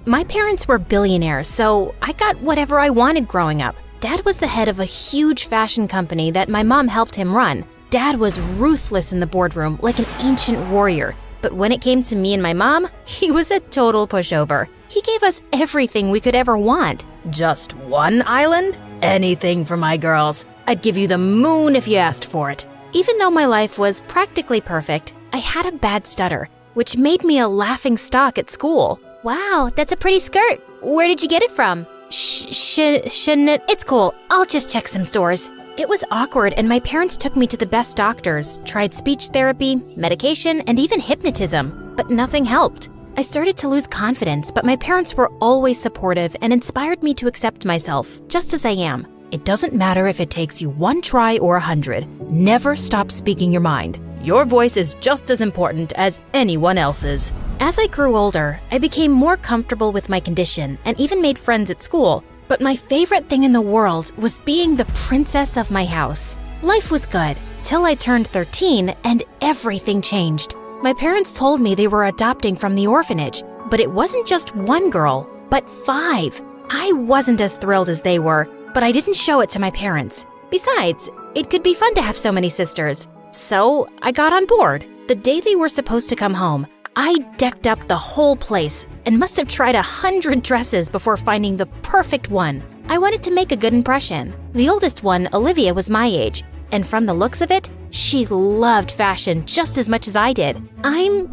My parents were billionaires, so I got whatever I wanted growing up. Dad was the head of a huge fashion company that my mom helped him run. Dad was ruthless in the boardroom, like an ancient warrior. But when it came to me and my mom, he was a total pushover. He gave us everything we could ever want. Just one island? Anything for my girls. I'd give you the moon if you asked for it. Even though my life was practically perfect, I had a bad stutter, which made me a laughing stock at school. Wow, that's a pretty skirt. Where did you get it from? Shouldn't it? It's cool. I'll just check some stores. It was awkward, and my parents took me to the best doctors, tried speech therapy, medication, and even hypnotism, but nothing helped. I started to lose confidence, but my parents were always supportive and inspired me to accept myself, just as I am. It doesn't matter if it takes you 1 try or 100. Never stop speaking your mind. Your voice is just as important as anyone else's. As I grew older, I became more comfortable with my condition and even made friends at school. But my favorite thing in the world was being the princess of my house. Life was good, till I turned 13 and everything changed. My parents told me they were adopting from the orphanage, but it wasn't just 1 girl, but 5. I wasn't as thrilled as they were, but I didn't show it to my parents. Besides, it could be fun to have so many sisters. So I got on board. The day they were supposed to come home, I decked up the whole place and must have tried 100 dresses before finding the perfect one. I wanted to make a good impression. The oldest one, Olivia, was my age, and from the looks of it, she loved fashion just as much as I did. I'm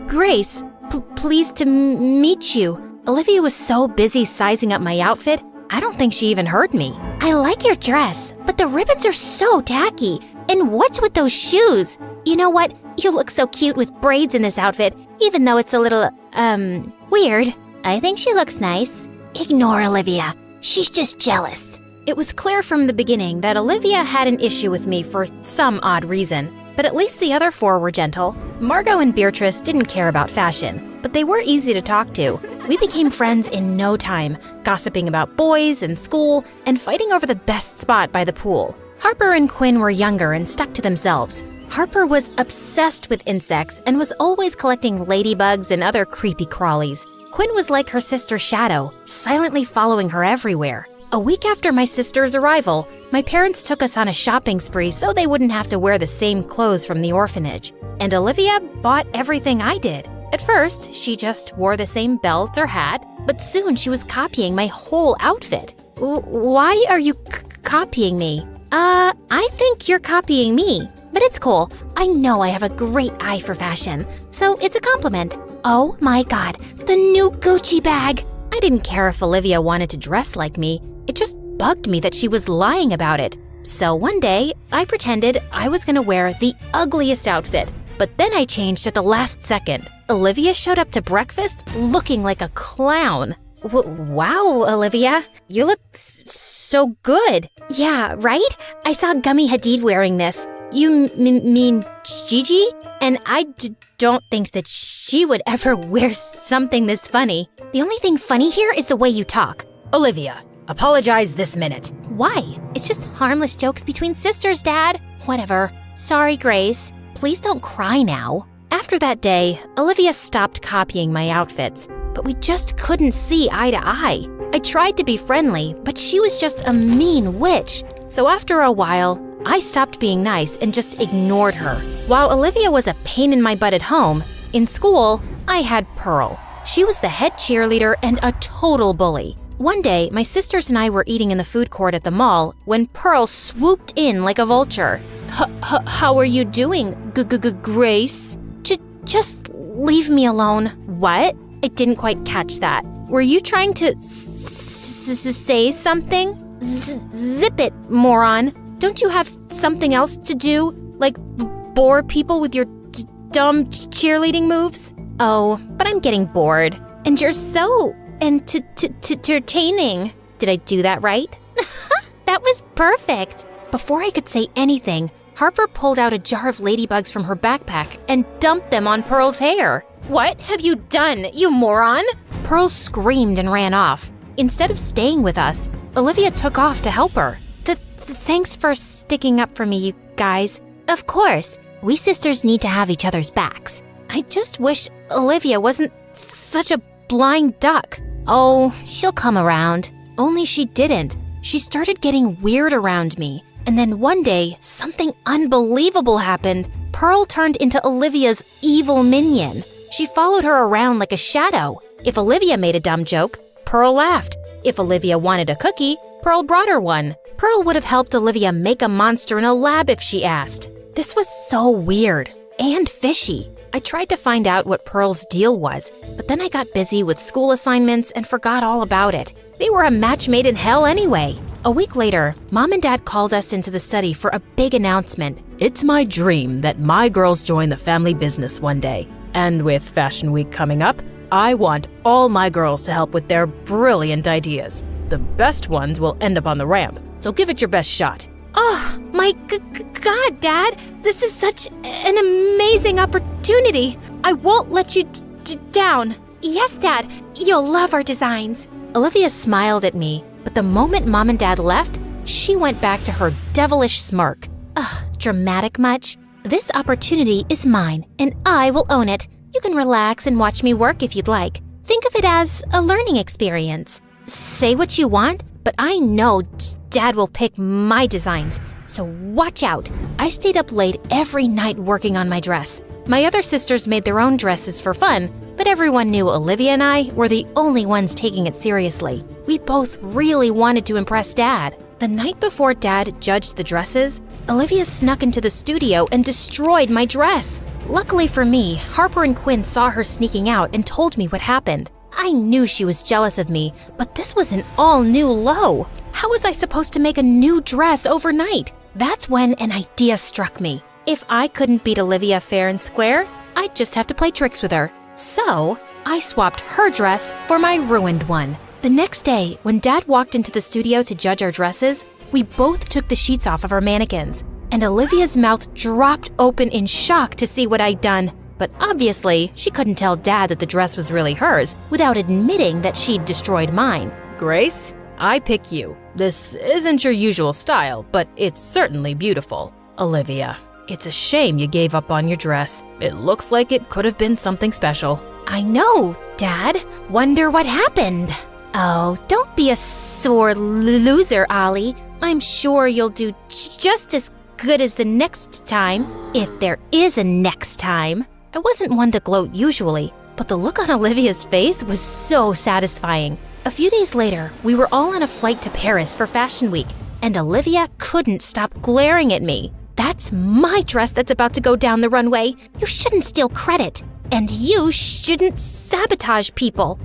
Grace. Pleased to meet you. Olivia was so busy sizing up my outfit, I don't think she even heard me. I like your dress, but the ribbons are so tacky. And what's with those shoes? You know what? You look so cute with braids in this outfit, even though it's a little, weird. I think she looks nice. Ignore Olivia. She's just jealous. It was clear from the beginning that Olivia had an issue with me for some odd reason, but at least the other 4 were gentle. Margot and Beatrice didn't care about fashion, but they were easy to talk to. We became friends in no time, gossiping about boys and school and fighting over the best spot by the pool. Harper and Quinn were younger and stuck to themselves. Harper was obsessed with insects and was always collecting ladybugs and other creepy crawlies. Quinn was like her sister's shadow, silently following her everywhere. A week after my sister's arrival, my parents took us on a shopping spree so they wouldn't have to wear the same clothes from the orphanage. And Olivia bought everything I did. At first, she just wore the same belt or hat, but soon she was copying my whole outfit. Why are you copying me? I think you're copying me. But it's cool. I know I have a great eye for fashion, so it's a compliment. Oh my god, the new Gucci bag! I didn't care if Olivia wanted to dress like me. It just bugged me that she was lying about it. So one day, I pretended I was gonna wear the ugliest outfit, but then I changed at the last second. Olivia showed up to breakfast looking like a clown. Wow, Olivia, you look so good. Yeah, right? I saw Gummy Hadid wearing this. You mean Gigi? And I don't think that she would ever wear something this funny. The only thing funny here is the way you talk. Olivia, apologize this minute. Why? It's just harmless jokes between sisters, Dad. Whatever. Sorry, Grace. Please don't cry now. After that day, Olivia stopped copying my outfits, but we just couldn't see eye to eye. I tried to be friendly, but she was just a mean witch. So after a while, I stopped being nice and just ignored her. While Olivia was a pain in my butt at home, in school, I had Pearl. She was the head cheerleader and a total bully. One day, my sisters and I were eating in the food court at the mall when Pearl swooped in like a vulture. How are you doing, Grace? Just leave me alone. What? I didn't quite catch that. Were you trying to say something? Zip it, moron. Don't you have something else to do? Like bore people with your dumb cheerleading moves? Oh, but I'm getting bored. And you're so entertaining. Did I do that right? That was perfect. Before I could say anything, Harper pulled out a jar of ladybugs from her backpack and dumped them on Pearl's hair. What have you done, you moron? Pearl screamed and ran off. Instead of staying with us, Olivia took off to help her. Thanks for sticking up for me, you guys. Of course, we sisters need to have each other's backs. I just wish Olivia wasn't such a blind duck. Oh, she'll come around. Only she didn't. She started getting weird around me. And then one day, something unbelievable happened. Pearl turned into Olivia's evil minion. She followed her around like a shadow. If Olivia made a dumb joke, Pearl laughed. If Olivia wanted a cookie, Pearl brought her one. Pearl would have helped Olivia make a monster in a lab if she asked. This was so weird and fishy. I tried to find out what Pearl's deal was, but then I got busy with school assignments and forgot all about it. They were a match made in hell anyway. A week later, Mom and Dad called us into the study for a big announcement. It's my dream that my girls join the family business one day. And with Fashion Week coming up, I want all my girls to help with their brilliant ideas. The best ones will end up on the ramp, so give it your best shot. Oh, my God, Dad! This is such an amazing opportunity! I won't let you down. Yes, Dad, you'll love our designs. Olivia smiled at me, but the moment Mom and Dad left, she went back to her devilish smirk. Ugh, dramatic much? This opportunity is mine, and I will own it. You can relax and watch me work if you'd like. Think of it as a learning experience. Say what you want, but I know Dad will pick my designs, so watch out. I stayed up late every night working on my dress. My other sisters made their own dresses for fun, but everyone knew Olivia and I were the only ones taking it seriously. We both really wanted to impress Dad. The night before Dad judged the dresses, Olivia snuck into the studio and destroyed my dress. Luckily for me, Harper and Quinn saw her sneaking out and told me what happened. I knew she was jealous of me, but this was an all-new low. How was I supposed to make a new dress overnight? That's when an idea struck me. If I couldn't beat Olivia fair and square, I'd just have to play tricks with her. So, I swapped her dress for my ruined one. The next day, when Dad walked into the studio to judge our dresses, we both took the sheets off of our mannequins, and Olivia's mouth dropped open in shock to see what I'd done. But obviously, she couldn't tell Dad that the dress was really hers without admitting that she'd destroyed mine. Grace, I pick you. This isn't your usual style, but it's certainly beautiful. Olivia, it's a shame you gave up on your dress. It looks like it could have been something special. I know, Dad. Wonder what happened. Oh, don't be a sore loser, Ollie. I'm sure you'll do just as good as the next time, if there is a next time. I wasn't one to gloat usually, but the look on Olivia's face was so satisfying. A few days later, we were all on a flight to Paris for Fashion Week, and Olivia couldn't stop glaring at me. That's my dress that's about to go down the runway. You shouldn't steal credit, and you shouldn't sabotage people.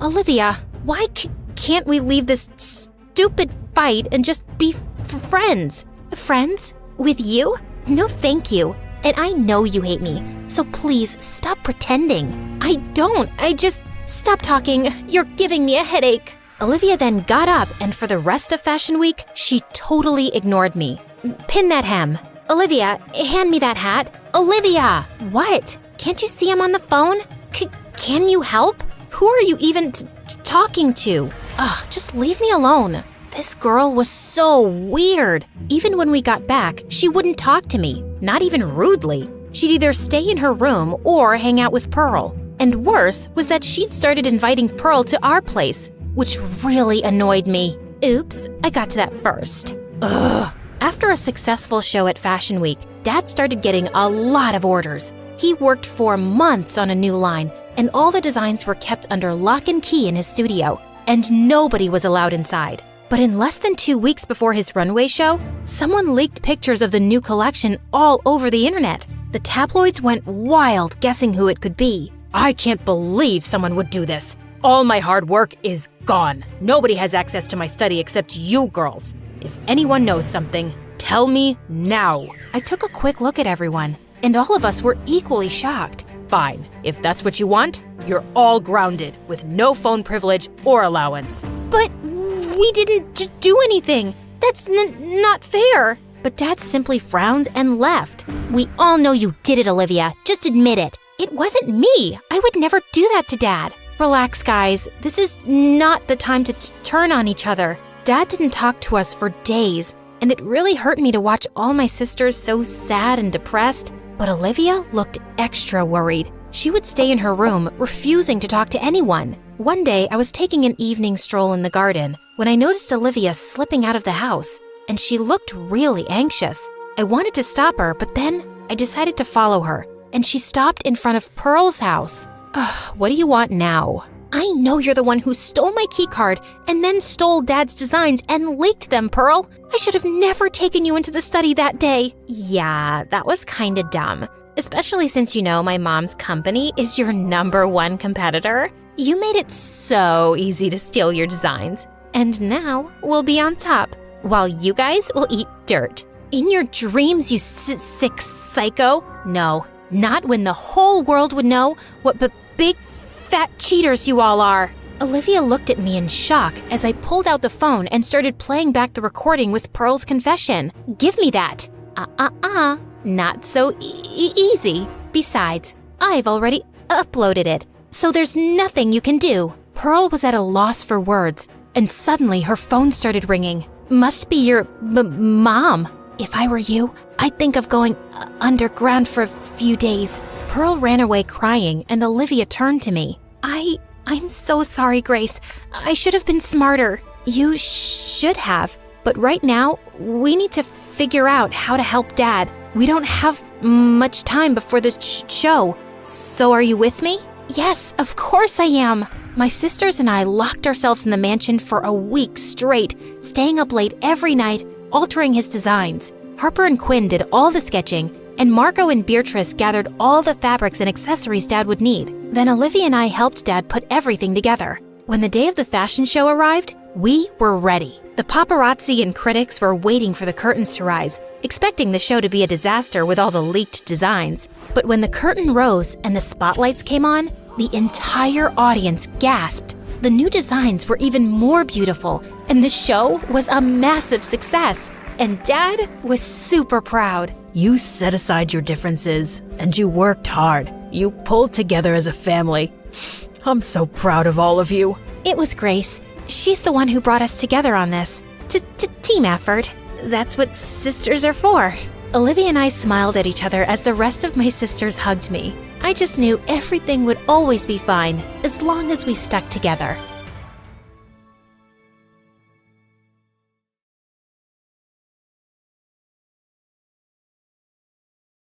Olivia, why can't we leave this stupid fight and just be friends? Friends? With you? No thank you. And I know you hate me, so please stop pretending. I don't. I just... Stop talking. You're giving me a headache. Olivia then got up, and for the rest of Fashion Week, she totally ignored me. Pin that hem. Olivia, hand me that hat. Olivia! What? Can't you see I'm on the phone? Can you help? Who are you even talking to? Ugh, just leave me alone. This girl was so weird. Even when we got back, she wouldn't talk to me, not even rudely. She'd either stay in her room or hang out with Pearl. And worse was that she'd started inviting Pearl to our place, which really annoyed me. Oops, I got to that first. Ugh. After a successful show at Fashion Week, Dad started getting a lot of orders. He worked for months on a new line, and all the designs were kept under lock and key in his studio, and nobody was allowed inside. But in less than 2 weeks before his runway show, someone leaked pictures of the new collection all over the internet. The tabloids went wild guessing who it could be. I can't believe someone would do this. All my hard work is gone. Nobody has access to my study except you girls. If anyone knows something, tell me now. I took a quick look at everyone, and all of us were equally shocked. Fine. If that's what you want, you're all grounded with no phone privilege or allowance. But we didn't do anything. That's not fair. But Dad simply frowned and left. We all know you did it, Olivia. Just admit it. It wasn't me. I would never do that to Dad. Relax, guys. This is not the time to turn on each other. Dad didn't talk to us for days, and it really hurt me to watch all my sisters so sad and depressed. But Olivia looked extra worried. She would stay in her room, refusing to talk to anyone. One day, I was taking an evening stroll in the garden when I noticed Olivia slipping out of the house, and she looked really anxious. I wanted to stop her, but then I decided to follow her, and she stopped in front of Pearl's house. Ugh, what do you want now? I know you're the one who stole my keycard and then stole Dad's designs and leaked them, Pearl. I should have never taken you into the study that day. Yeah, that was kinda dumb. Especially since you know my mom's company is your #1 competitor. You made it so easy to steal your designs. And now we'll be on top, while you guys will eat dirt. In your dreams, you sick psycho. No, not when the whole world would know what big fat cheaters you all are. Olivia looked at me in shock as I pulled out the phone and started playing back the recording with Pearl's confession. Give me that. Not so easy. Besides, I've already uploaded it, so there's nothing you can do. Pearl was at a loss for words, and suddenly her phone started ringing. Must be your mom. If I were you, I'd think of going underground for a few days. Pearl ran away crying, and Olivia turned to me. I'm so sorry, Grace. I should have been smarter. You should have. But right now, we need to figure out how to help Dad. We don't have much time before the show. So are you with me? Yes, of course I am. My sisters and I locked ourselves in the mansion for a week straight, staying up late every night, altering his designs. Harper and Quinn did all the sketching, and Margot and Beatrice gathered all the fabrics and accessories Dad would need. Then Olivia and I helped Dad put everything together. When the day of the fashion show arrived, we were ready. The paparazzi and critics were waiting for the curtains to rise, expecting the show to be a disaster with all the leaked designs. But when the curtain rose and the spotlights came on, the entire audience gasped. The new designs were even more beautiful, and the show was a massive success. And Dad was super proud. You set aside your differences, and you worked hard. You pulled together as a family. I'm so proud of all of you. It was Grace. She's the one who brought us together on this. Team effort. That's what sisters are for. Olivia and I smiled at each other as the rest of my sisters hugged me. I just knew everything would always be fine as long as we stuck together.